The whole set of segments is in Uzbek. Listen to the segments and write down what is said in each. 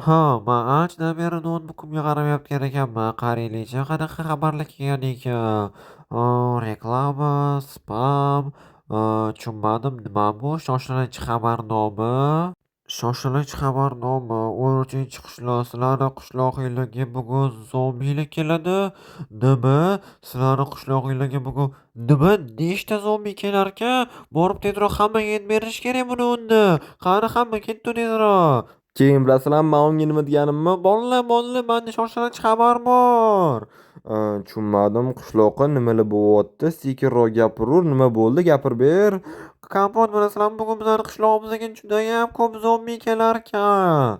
Ha, men anchadan beri noutbukimga qaramayotgan ekanman. Qaranglar-chi, qanaqa xabarlar kelgan ekan. Reklama, spam, tushunmadim, nima bu? Shoshilinch xabarnoma. Shoshilinch xabarnoma. 13 qishloq. Sizlarning qishlog'ingizga bugun zombiylar keladi. Nima? Sizlarning qishlog'ingizga bugun nima? Nechta zombi kelarkan? Borib tezroq hammaga yetib berish kerak buni unda. Qani hamma ketdi tezroq. Keyin bilasizlar, man unga nima deganimni? Bolalar, bolalar, menda shoshilinch xabar bor. Tushunmadim, qishloqqa nimalar bo'lyapti? Sekinroq gapirur, nima bo'ldi? Gapirib ber. Kompot, bilasizlarmi, bugun bizlarning qishlog'imizga judayam ko'p zombi kelarkan.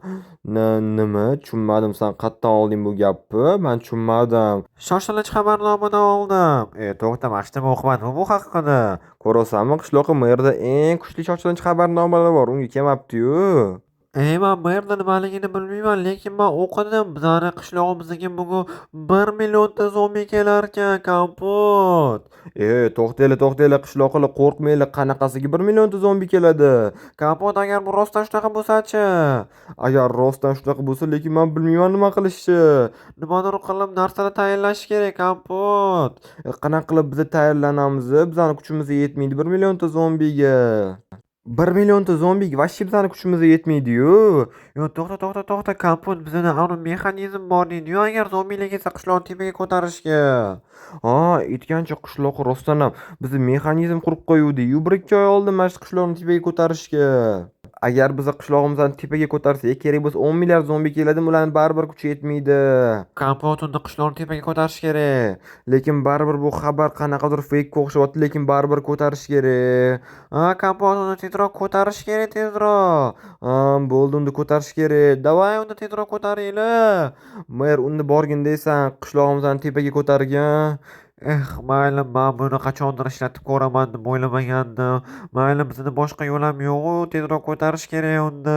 Nima? Tushunmadim. Sen qayerdan olding bu gapni? Men tushunmadim. Shoshilinch xabarnomadan oldim. To'xta, maktab o'qimadim bu haqida. Ko'rasanmi, qishloqqa merda eng kuchli shoshilinch xabarnomalar bor. Unga kelmabdi-yu. Men bu yerda nimaligini bilmayman, lekin men o'qidim. Bizani qishlog'imizga bugun 1 millionta zombi kelarkan, kompot. To'xtanglar, to'xtanglar, qishloqilar, qo'rqmanglar. Qanaqasiga 1 millionta zombi keladi? Kompot, agar bu rostdan shunaqa bo'lsa-chi? Agar rostdan shunaqa bo'lsa, lekin men bilmayman nima qilishni. Nimadir qilib narsalar tayyorlash kerak, kompot. Qanaqa qilib biz tayyorlanamiz? Bizani kuchimiz yetmaydi 1 millionta zombiga. 1 millionta zombiga вообще bizani kuchimizga yetmaydi-yu. To'xta, to'xta, to'xta, kompot, bizda aniq mexanizm bor deydi-yu, agar zombilar kelsa qishloqni tepaga ko'tarishga. Aytgancha qishloq rostdan ham biz mexanizm qurib qo'yuvdik-yu 1-2 oy oldin mana shu qishloqni tepaga ko'tarishga. Agar biz qishlog'imizni tepaga ko'tarsak, kerak bo'lsa 10 milliard zombi keladimi, ularni baribir kuchi yetmaydi. Kompot, unda qishloqni tepaga ko'tarish kerak. Lekin baribir bu xabar qanaqadir feykka o'xshayapti, lekin baribir ko'tarish kerak. Kompot, uni tezroq ko'tarish kerak, tezroq. Bo'ldi, unda ko'tarish kerak. Davay, unda tezroq ko'taringlar. Mer, unda borgin deysan, qishlog'imizni tepaga ko'targin. Mayli, men buni qachondir ishlatib ko'raman deb o'ylamagandim. Mayli, bizda boshqa yo'l ham yo'q-u, tezroq ko'tarish kerak unda.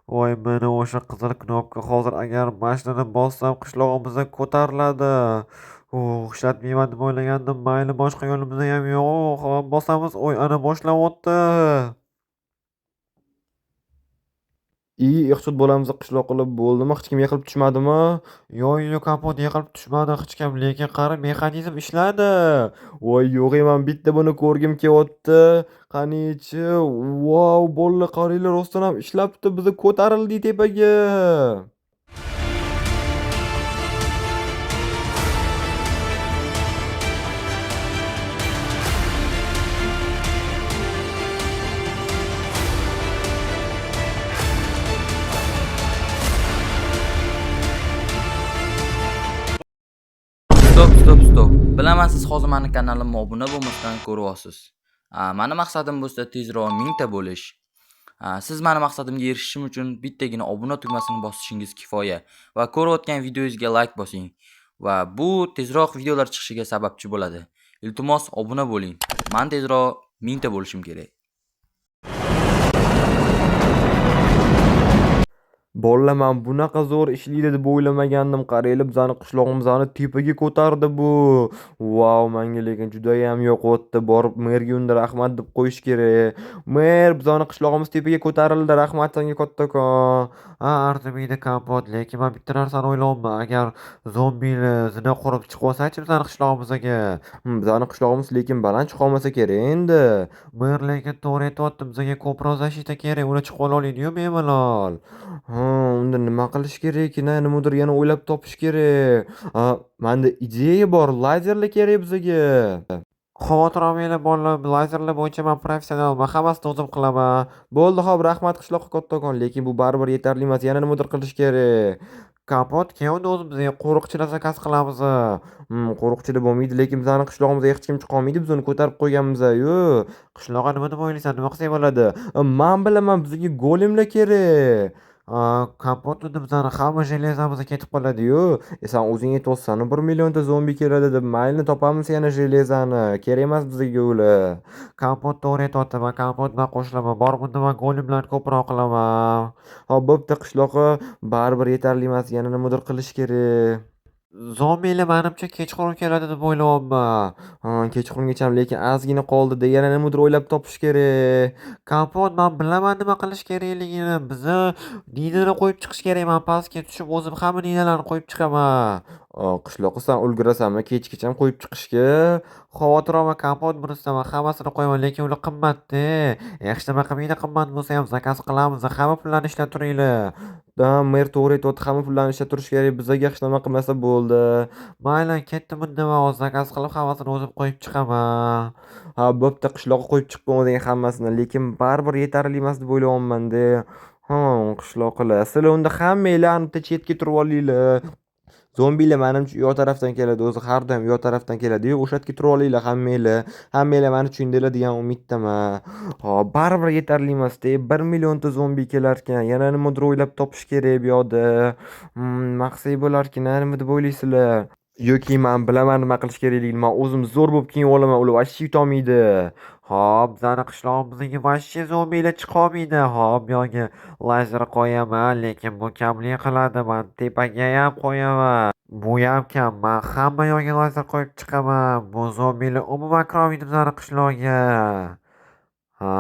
Voy, mana o'sha qizil knopka, hozir agar mashinani bossam qishlog'imizga ko'tariladi. Ishlatmayman deb o'ylagandim. Mayli, boshqa yo'limiz ham yo'q. Hop, bosamiz. Ana boshlayapti. Ehtiyot bo'lamiz, qishloq qilib bo'ldimi? Hech kim yiqilib tushmadimi? Yo'q, kompot, yiqilib tushmadi hech kim, lekin qara, mexanizm ishladi. Voy, yo'q, men bitta buni ko'rgim kelyapti. Qani-chi? Vau, bolalar, qaranglar, rostdan ham ishlabdi. Biz ko'tarildik tepaga. Stop. Bilaman, siz hozir meni kanalimga obuna bo'lmasdan ko'ryapsiz. Meni maqsadim bo'lsa tezroq 1000 ta bo'lish. Siz meni maqsadimga erishishim uchun bittagina obuna tugmasini bosishingiz kifoya va ko'rayotgan videoyingizga like bosing va bu tezroq videolar chiqishiga sababchi bo'ladi. Iltimos obuna bo'ling. Men tezroq 1000 ta bo'lishim kerak. Bolalar, men bunaqa zo'r ishlaydi deb o'ylamagandim. Qaranglar, bizani qishlog'imizni tepaga ko'tardi bu. Vau, menga lekin judayam yoqyapti. Borib merga unda rahmat deb qo'yish kerak. Mer, bizani qishlog'imiz tepaga ko'tarildi. Rahmat senga kattakon. Arzimaydi, kompot, lekin men bitta narsani o'ylayapman. Agar zombilar zina qurib chiqib olsa-chi bizani qishlog'imizga. Bizani qishlog'imiz lekin baland chiqa olmasa kerak endi. Mer, lekin to'g'ri aytyapti. Bizga ko'proq zashita kerak. Ular chiqib ololmaydi-yu bemalol. Unda nima qilish kerak? Nimadir yana o'ylab topish kerak. Menda ideya bor. Lazerlar kerak bizga. Xavotir olmanglar bolalar, lazerlar bo'yicha men professionalman, hammasini o'zim qilaman. Bo'ldi, xo'p, rahmat qishloqqa kattakon, lekin bu baribir yetarli emas, yana nimadir qilish kerak. Kompot, keyin o'zimizga qo'riqchilar zakaz qilamiz. Qo'riqchilar bo'lmaydi, lekin bizani qishlog'imizga hech kim chiqolmaydi, biz uni ko'tarib qo'yganmiz-yu. Qishloqqa nima deb o'ylaysan, nima qilsak bo'ladi? Men bilaman, bizga golemlar kerak. Kompot, unda bizani hamma железамizga ketib qoladi-yu. Sen o'zing aytyapsan, 1 millionta zombi keladi deb, mayli, topamiz yana железani. Kerak emas bizga ular. Kompot, to'g'ri aytyapti. Men kompot bilan qo'shilaman. Borib unda men golemlarni ko'proq qilaman. Hop, bo'pti, qishloqqa baribir yetarli emas, yana nimadir qilish kerak. Zombilar menimcha kechqurun keladi deb o'ylayapman. Ha, kechqurungacha lekin ozgina qoldi-da, yana nimadir o'ylab topish kerak. Kompot, men bilaman nima qilish kerakligini. Bizni Ninani qo'yib chiqish kerak. Men pastga tushib o'zim hamma ninalarni qo'yib chiqaman. Qishloqqa san ulgurasanmi kechgacha qo'yib chiqishga? Xavotir olma Kompot, bunisidan men hammasini qo'yaman, lekin ular qimmat-da. Yaxshi nima qilmaydi, qimmat bo'lsa ham zakaz qilamiz, hamma pullarni ishlab turinglar. Da, mer to'g'ri aytyapti, hamma pullarni ishlab turish kerak, bizga hech nima qilmasa bo'ldi. Mayli, ketdim indamay, hozir zakaz qilib hammasini o'zim qo'yib chiqaman. Ha, bo'pti, qishloqqa qo'yib chiqib o'zing hammasini, lekin baribir yetarli emas deb o'ylayapman-da. Ha, qishloqlar, sizlar unda hammanglar anita chetga turib olinglar. Zombilar menimcha u yoq tarafdan keladi, o'zi har doim u yoq tarafdan keladi-yu, o'sha yerga turib olinglar hammanglar. Hammanglar meni tushundinglar degan umiddaman. Hop, baribir yetarli emas-da, 1 millionta zombi kelarkan, yana nimadir o'ylab topish kerak bu yoqda. Maqsad bo'larkan, nima deb o'ylaysizlar? Yoki men bilaman nima qilish kerakligini. Men o'zim zo'r bo'lib kiyinib olaman, ular vashchi yutolmaydi. Hop, bizani qishlog'imizga vashchi zombilar chiqolmaydi. Hop, bu yoqqa lazer qo'yaman, lekin bu kamlik qiladi. Men tepaga ham qo'yaman. Bu ham kam. Men hamma yoqqa lazer qo'yib chiqaman. Bu zombilar umuman kirolmaydi bizani qishlog'ga. Ha,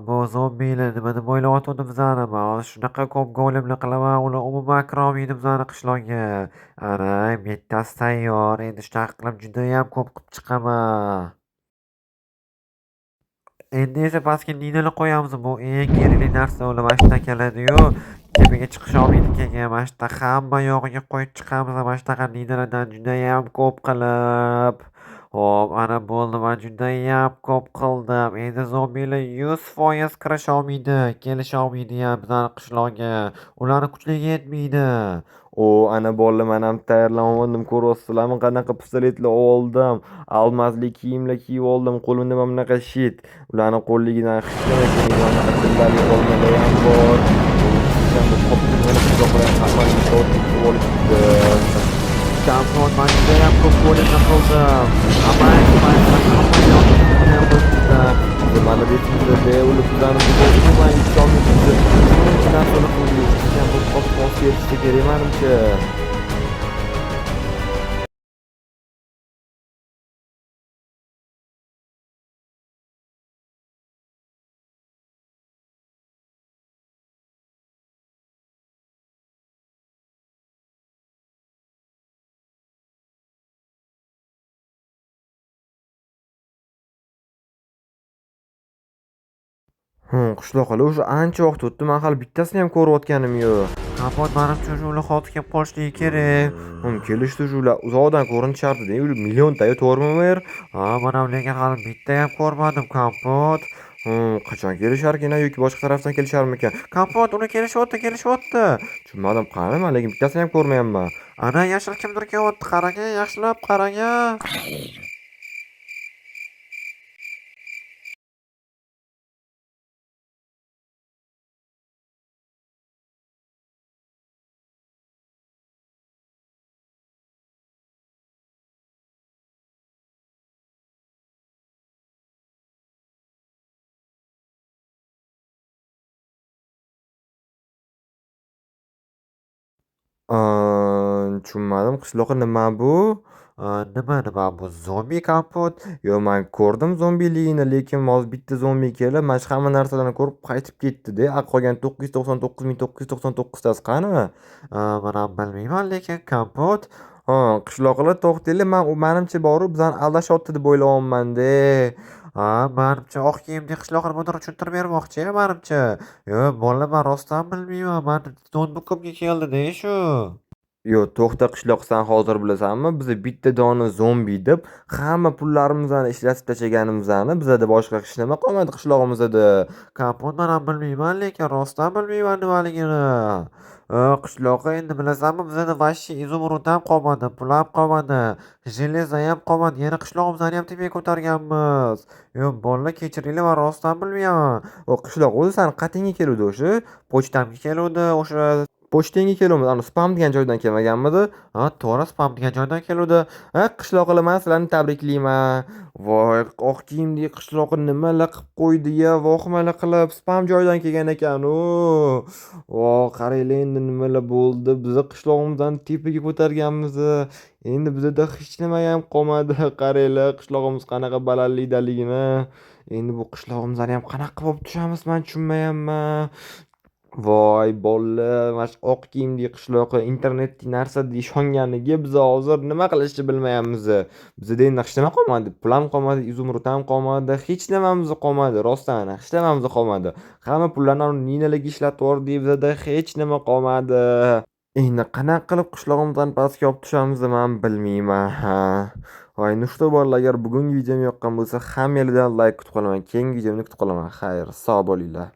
bu zombilar nima deb o'ylayotgandi bizani? Men hozir shunaqa ko'p golemni qilaman, ular umuman kirolmaydi bizani qishlog'ga. Ana, bittasi tayyor. Endi shunaqa qilib judayam ko'p qilib chiqaman. Endi esa pastga ninalar qo'yamiz. Bu eng kerakli narsa. Ular mana shunaqa keladi-yu, tepaga chiqisholmaydi keyin. Mana shunaqa hamma yog'iga qo'yib chiqamiz. Mana shunaqa ninalardan judayam ko'p qilib. Hop, ana bo'ldi. Men judayam ko'p qildim. Endi zombilar 100% kirisholmaydi, kelisholmaydi ham bizani qishlog'ga. Ularni kuchligi yetmaydi. Ana bolalar, men ham tayyorlangandim, ko'ryapsizlarmi qanaqa pistoletlar oldim. Almazli kiyimlar kiyib oldim, qo'limda mana bunaqa shit. Ularni qo'lligidan hech nima kelmaydi, anaqa tillali olmalar ham bor. Kompot, men judayam ko'p go'lini qildim. Mana betimizda ular bizlarni umuman yutolmaydi. Shuncha narsani qilib bu kosmosga erishsa kerak menimcha. Qishloqlar o'sha ancha vaqt o'tdi. Men hali bittasini ham ko'rayotganim yo'q. Kompot, menimcha ular hozir kelib qolishligi kerak. Kelishdi ular. Uzoqdan ko'rinishardi-da, ular millionta, to'g'rimi? Ha, mana lekin hali bitta ham ko'rmadim, Kompot. Qachon kelisharkan yoki boshqa tarafdan kelisharmikan? Kompot, ular kelishyapti, kelishyapti. Tushunmadim, qani, men lekin bittasini ham ko'rmayapman. Ana yashil kimdir kelyapti, qarang, yaxshilab qarang. Tushunmadim. Qishloqqa nima bu? Nima bu? Zombi Kompot? Yo'q, men ko'rdim zombiligini, lekin hozir bitta zombi kelib, mana shu hamma narsalarni ko'rib qaytib ketdi-da. Qolgan 999,999 tasi qani? Men ham bilmayman, lekin Kompot. Qishloqlar to'xtanglar, menimcha borib bizani aldashyapti deb o'ylayapman-da. Menimcha oq kiyimli qishloqlar buni tushuntirib bermoqchi, menimcha. Yo'q, bolalar, men rostdan bilmayman. Men noutbukim keldi-da shu. Yo'q, to'xta qishloq, san hozir bilasanmi? Biz bitta dona zombi deb hamma pullarimizni ishlatib tashlaganimizni, bizada boshqa hech nima qolmadi qishlog'imizda. Kompot, men ham bilmayman, lekin rostdan bilmayman nimaligini. Qishloqqa endi bilasanmi, bizada vashchi izumrud ham qolmadi, pul ham qolmadi, железо ham qolmadi. Yana qishlog'imizni ham tepaga ko'targanmiz. Yo'q, bolalar, kechiringlar, men rostdan bilmayman. Qishloq o'zi sani qatingga keluvdi o'sha, pochtamga keluvdi o'sha. pochtenga keluvmiz. Ana spam degan joydan kelmaganmidi? Ha, to'g'ri, spam degan joydan keluvdi. Qishloqlar, man sizlarni tabriklayman. Voy, oq kiyimli qishloqi nimalar qilib qo'ydi-ya, vohimalar qilib spam joydan kelgan ekan u. Vo, qaranglar endi nimalar bo'ldi. Bizni qishlog'imizdan tepaga ko'targanmiz. Endi bizda hech nima ham qolmadi. Qaranglar, qishlog'imiz qanaqa balandlikdaligini. Endi bu qishlog'imizdan ham qanaqa bo'lib tushamiz, men tushunmayapman. Voy bolalar, mana shu oq kiyimli qishloqi internetdagi narsa deb ishonganiga biz hozir nima qilishni bilmayapmiz. Bizda endi hech nima qolmadi. Pul ham qolmadi, izumrud ham qolmadi, hech nimamiz qolmadi. Rostdan hech nimamiz qolmadi. Hamma pullarni ninalarga ishlatib yubordik, bizda hech nima qolmadi. Endi qanaqa qilib qishlog'imizdan pastga olib tushamiz men bilmayman. Voy, nushta bolalar, agar bugungi videom yoqqan bo'lsa, hammanglardan like kutib qolaman. Keyingi videomni kutib qolaman. Xayr, sog' bo'linglar.